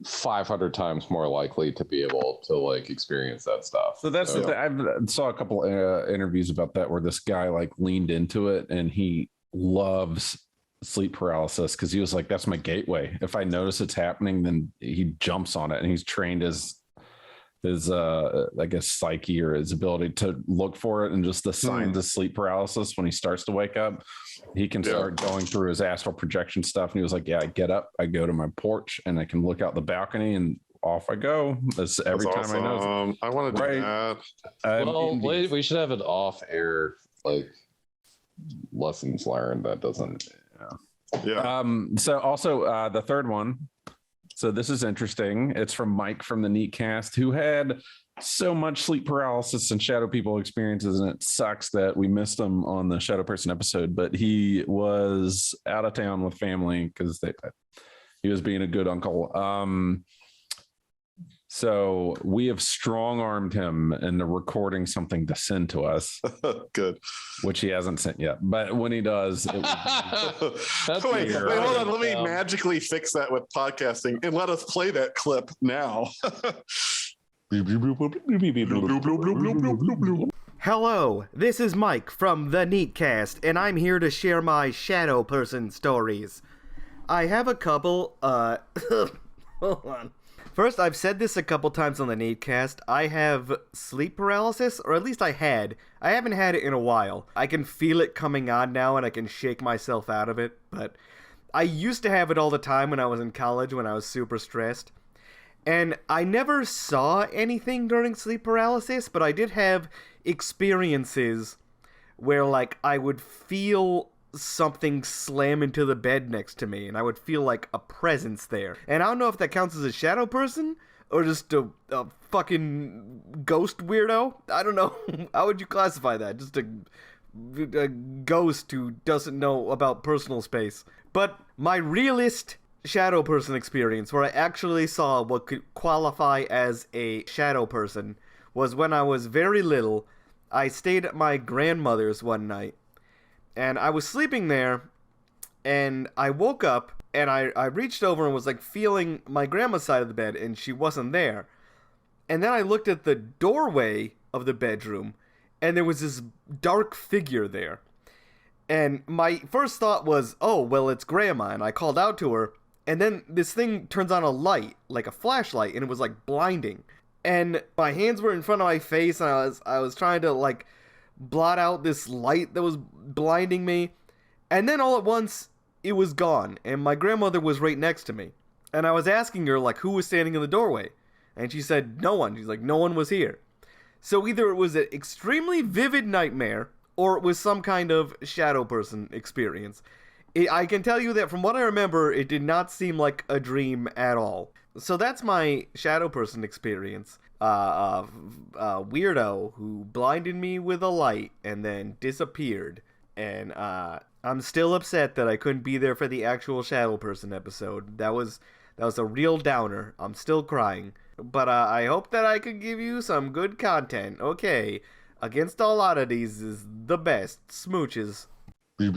500 times more likely to be able to like experience that stuff. So that's the thing. I saw a couple interviews about that where this guy like leaned into it and he loves sleep paralysis because he was like, that's my gateway. If I notice it's happening, then he jumps on it, and he's trained his I guess psyche or his ability to look for it and just the signs of sleep paralysis. When he starts to wake up, he can start going through his astral projection stuff. And he was like, yeah, I get up, I go to my porch and I can look out the balcony and off I go. That's every time awesome. I know. I want to do that. Well, we should have an off-air like lessons learned that doesn't. So also the third one. So this is interesting. It's from Mike from the Neatcast, who had so much sleep paralysis and shadow people experiences, and it sucks that we missed him on the shadow person episode, but he was out of town with family because he was being a good uncle. So we have strong-armed him into recording something to send to us. Good. Which he hasn't sent yet. But when he does, it wait, hold on. Let me magically fix that with podcasting and let us play that clip now. Hello, this is Mike from the Neatcast, and I'm here to share my shadow person stories. I have a couple, hold on. First, I've said this a couple times on the Neatcast. I have sleep paralysis, or at least I had. I haven't had it in a while. I can feel it coming on now, and I can shake myself out of it, but I used to have it all the time when I was in college, when I was super stressed. And I never saw anything during sleep paralysis, but I did have experiences where, like, I would feel something slam into the bed next to me, and I would feel like a presence there. And I don't know if that counts as a shadow person or just a fucking ghost weirdo. I don't know. How would you classify that? Just a ghost who doesn't know about personal space. But my realist shadow person experience, where I actually saw what could qualify as a shadow person, was when I was very little. I stayed at my grandmother's one night, and I was sleeping there, and I woke up, and I reached over and was, like, feeling my grandma's side of the bed, and she wasn't there. And then I looked at the doorway of the bedroom, and there was this dark figure there. And my first thought was, oh, well, it's Grandma, and I called out to her, and then this thing turns on a light, like a flashlight, and it was, like, blinding. And my hands were in front of my face, and I was trying to, like, blot out this light that was blinding me, and then all at once it was gone, and my grandmother was right next to me, and I was asking her, like, who was standing in the doorway, and she said no one. She's like, no one was here. So either it was an extremely vivid nightmare, or it was some kind of shadow person experience. I can tell you that from what I remember, it did not seem like a dream at all. So that's my shadow person experience. Weirdo who blinded me with a light and then disappeared. And I'm still upset that I couldn't be there for the actual shadow person episode. That was a real downer. I'm still crying. But I hope that I could give you some good content. Okay, Against All Oddities is the best. Smooches. Whoa,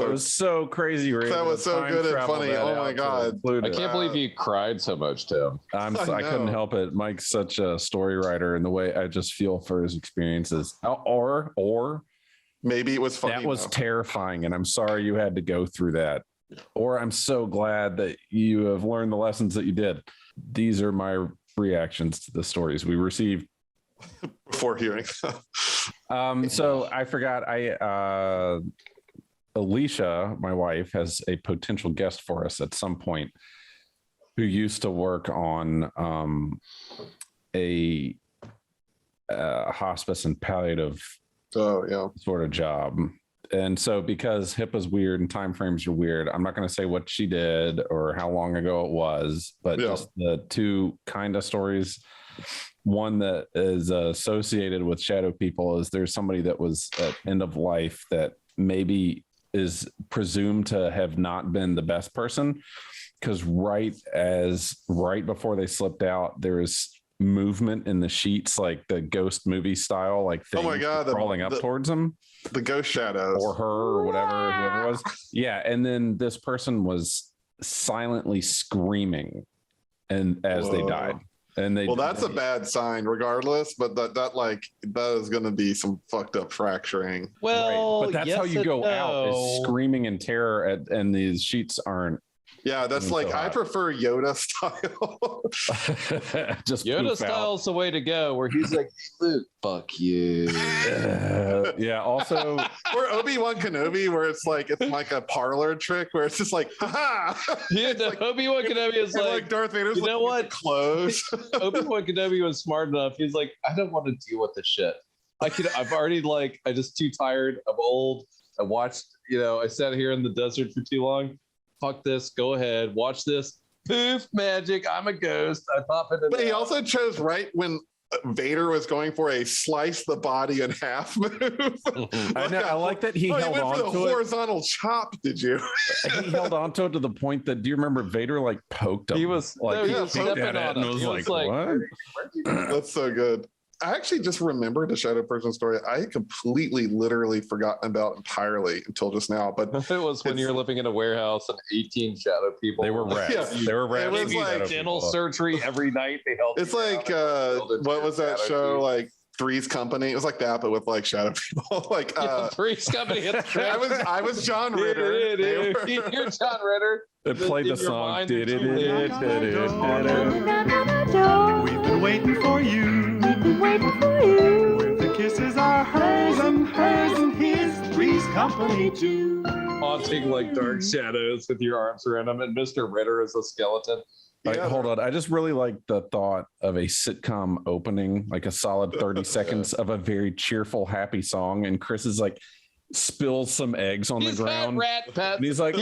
it was so crazy. That was so good and funny. Oh my god. I can't believe you cried so much, Tim. I couldn't help it. Mike's such a story writer, and the way I just feel for his experiences. Or maybe it was funny. That was terrifying, and I'm sorry you had to go through that. Or I'm so glad that you have learned the lessons that you did. These are my reactions to the stories we received before hearing. So I forgot. Alicia, my wife, has a potential guest for us at some point who used to work on a hospice and palliative sort of job. And so because HIPAA's weird and time frames are weird, I'm not going to say what she did or how long ago it was, but just the two kind of stories. One that is associated with shadow people is there's somebody that was at end of life that maybe is presumed to have not been the best person, because right before they slipped out, there is movement in the sheets, like the ghost movie style, like things crawling up towards them, the ghost shadows, or her, or whoever it was. Yeah, and then this person was silently screaming, and as they died. And that's a bad sign regardless, but that is going to be some fucked up fracturing. Well, but that's how you go out, is screaming in terror, and these sheets aren't. Yeah, that's like, I prefer Yoda style. Just Yoda style's the way to go, where he's like, hey, Luke, fuck you. Yeah, also. Or Obi-Wan Kenobi, where it's like a parlor trick, where it's just like, haha. Yeah, Obi-Wan Kenobi is like Darth Vader's, you know what? Clothes. Obi-Wan Kenobi was smart enough. He's like, I don't want to deal with this shit. I've already I'm just too tired. I'm old. I watched, I sat here in the desert for too long. Fuck this. Go ahead. Watch this. Poof, magic. I'm a ghost. I pop it in. But he also chose right when Vader was going for a slice the body in half move. I know. I like that he held went on for the to it. Horizontal chop. Did you? He held on to it to the point that, do you remember Vader poke him? He was stepping on it, and it was like, what? That's so good. I actually just remembered a shadow person story I had completely, literally forgotten about entirely until just now. But it was when you were living in a warehouse and 18 shadow people. They were rats. Yeah. They were rats. It was like dental surgery every night. They helped. It's like what was that show? Teeth. Like Three's Company. It was like that, but with like shadow people. Three's Company. I was John Ritter. You're John Ritter. It played the song. We've been waiting for you. Where the kisses are hers and his. Three's Company too. Haunting like dark shadows with your arms around him, and Mr. Ritter is a skeleton. Hold on. I just really like the thought of a sitcom opening, like a solid 30 seconds of a very cheerful, happy song. And Chris is like, spills some eggs on the ground. Rat pets. And he's like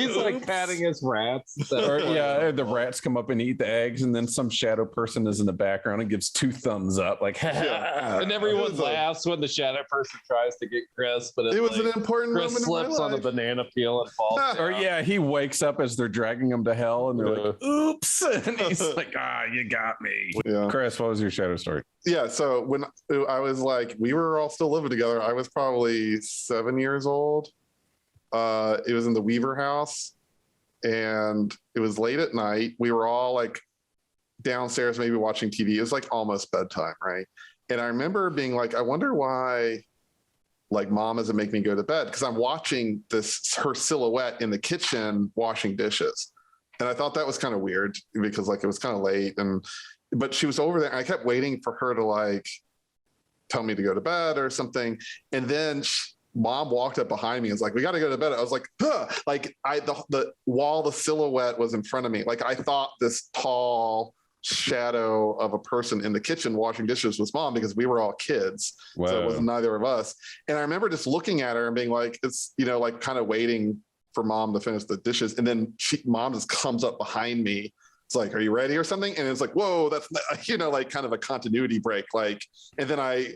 patting his rats. The rats come up and eat the eggs, and then some shadow person is in the background and gives 2 thumbs up, like, and everyone laughs when the shadow person tries to get Chris, but it was an important Chris moment slips on a banana peel and falls. Or he wakes up as they're dragging him to hell, and they're like, oops, and he's like, you got me. Yeah. Chris, what was your shadow story? Yeah, so when I was like, we were all still living together. I was probably 7 years old. It was in the Weaver house, and it was late at night. We were all like downstairs, maybe watching TV. It was like almost bedtime, right? And I remember being like, I wonder why like mom doesn't make me go to bed, because I'm watching her silhouette in the kitchen washing dishes. And I thought that was kind of weird because like it was kind of late, but she was over there, and I kept waiting for her to like tell me to go to bed or something. And then mom walked up behind me and was like, we got to go to bed. I was like, huh. Like the silhouette was in front of me. Like I thought this tall, shadow of a person in the kitchen washing dishes with mom because we were all kids. So it was neither of us. And I remember just looking at her and being like, it's, like kind of waiting for mom to finish the dishes. And then mom just comes up behind me. It's like, are you ready or something? And it's like, whoa, that's, like kind of a continuity break. Like, and then I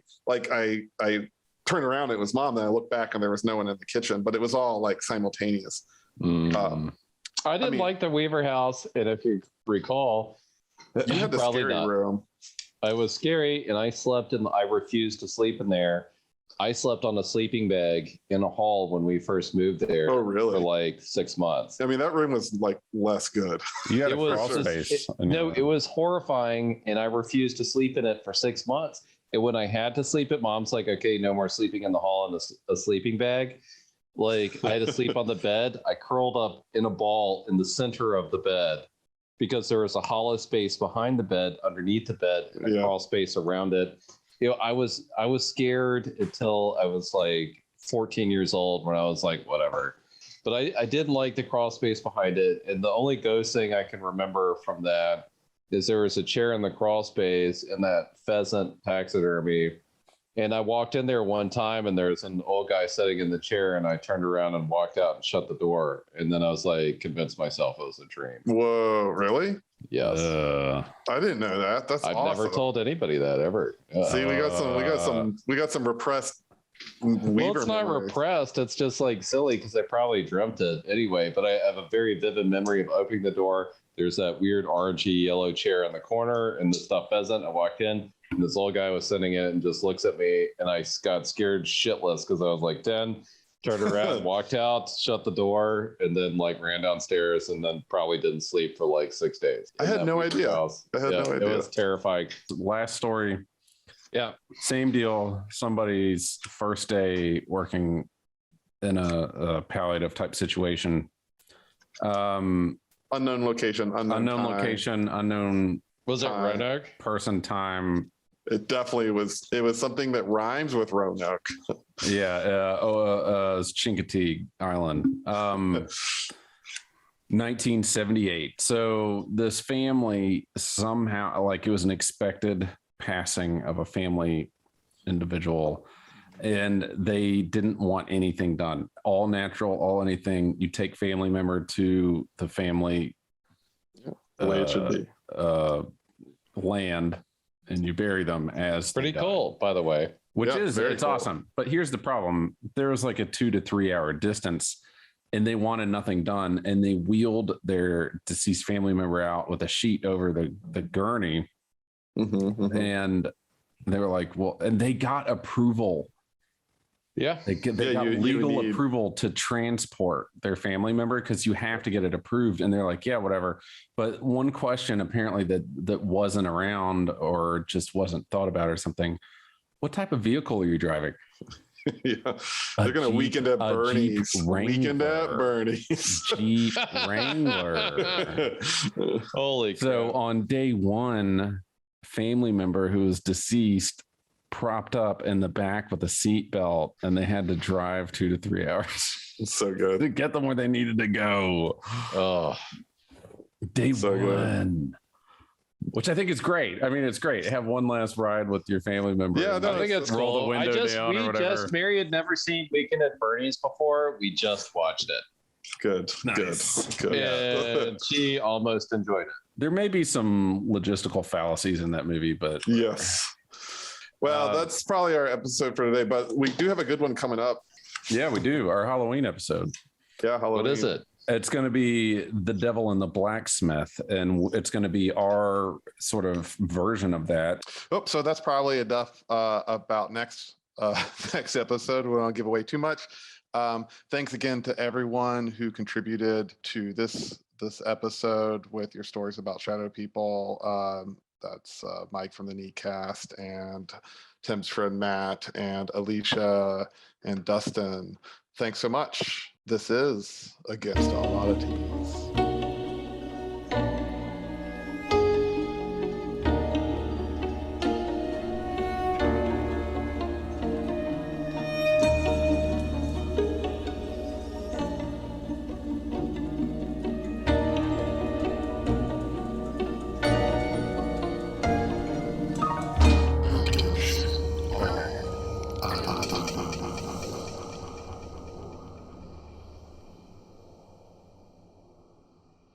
turned around, it was mom. Then I looked back and there was no one in the kitchen, but it was all like simultaneous. I didn't like the Weaver house. And if you recall, you had the scary room. I was scary, and I refused to sleep in there. I slept on a sleeping bag in a hall when we first moved there. Oh, really? For like 6 months. I mean, that room was like less good. You had a crawl space. It was horrifying, and I refused to sleep in it for 6 months. And when I had to sleep it, mom's like, okay, no more sleeping in the hall in a sleeping bag. Like, I had to sleep on the bed. I curled up in a ball in the center of the bed because there was a hollow space behind the bed, underneath the bed, and a crawl space around it. I was scared until I was like 14 years old, when I was like, whatever. But I didn't like the crawl space behind it. And the only ghost thing I can remember from that is there was a chair in the crawl space in that pheasant taxidermy. And I walked in there one time, and there's an old guy sitting in the chair, and I turned around and walked out and shut the door. And then I was like, convinced myself it was a dream. Whoa, really? Yes. I didn't know that. That's I've awesome. never told anybody that ever. See, we got some repressed Weaver well, it's not memories. repressed. It's just like silly because I probably dreamt it anyway. But I have a very vivid memory of opening the door. There's that weird orangey yellow chair in the corner and the stuffed pheasant. I walked in, and this old guy was sitting in it and just looks at me, and I got scared shitless because I was like 10. Turned around, walked out, shut the door, and then like ran downstairs, and then probably didn't sleep for like 6 days. I had no idea. It was terrifying. Last story. Yeah. Same deal. Somebody's first day working in a palliative type situation. Unknown location, unknown time. Location, unknown. Was it Roanoke? Person, time. It definitely was. It was something that rhymes with Roanoke. Yeah. It's Chincoteague Island. 1978. So this family somehow, like, it was an expected passing of a family individual, and they didn't want anything done. All natural, all anything. You take family member to the family the way it should be. Land, and you bury them as pretty cool, by the way. It's awesome. But here's the problem: there was like a 2 to 3 hour distance, and they wanted nothing done, and they wheeled their deceased family member out with a sheet over the gurney. And they were like, well, and they got approval. Yeah. They got legal approval to transport their family member, because you have to get it approved. And they're like, yeah, whatever. But one question apparently that wasn't around, or just wasn't thought about or something: what type of vehicle are you driving? Yeah, they're going to weekend at Bernie's. Weekend at Bernie's. Jeep Wrangler. Holy So crap. on day one, family member who was deceased propped up in the back with a seat belt, and they had to drive 2 to 3 hours. It's so good to get them where they needed to go. Oh, day one. Which I think is great. I mean, it's great. Have one last ride with your family member. Yeah, I think it's roll cool. the window down or whatever. Mary had never seen Weekend at Bernie's before. We just watched it. Good. Nice. Good. And she almost enjoyed it. There may be some logistical fallacies in that movie, but yes. Well, that's probably our episode for today, but we do have a good one coming up. Yeah, we do. Our Halloween episode. Yeah, Halloween. What is it? It's going to be The Devil and the Blacksmith, and it's going to be our sort of version of that. Oh, so that's probably enough about next episode. We won't give away too much. Thanks again to everyone who contributed to this episode with your stories about shadow people. That's Mike from the Neatcast, and Tim's friend Matt, and Alicia, and Dustin. Thanks so much. This is Against All Oddities.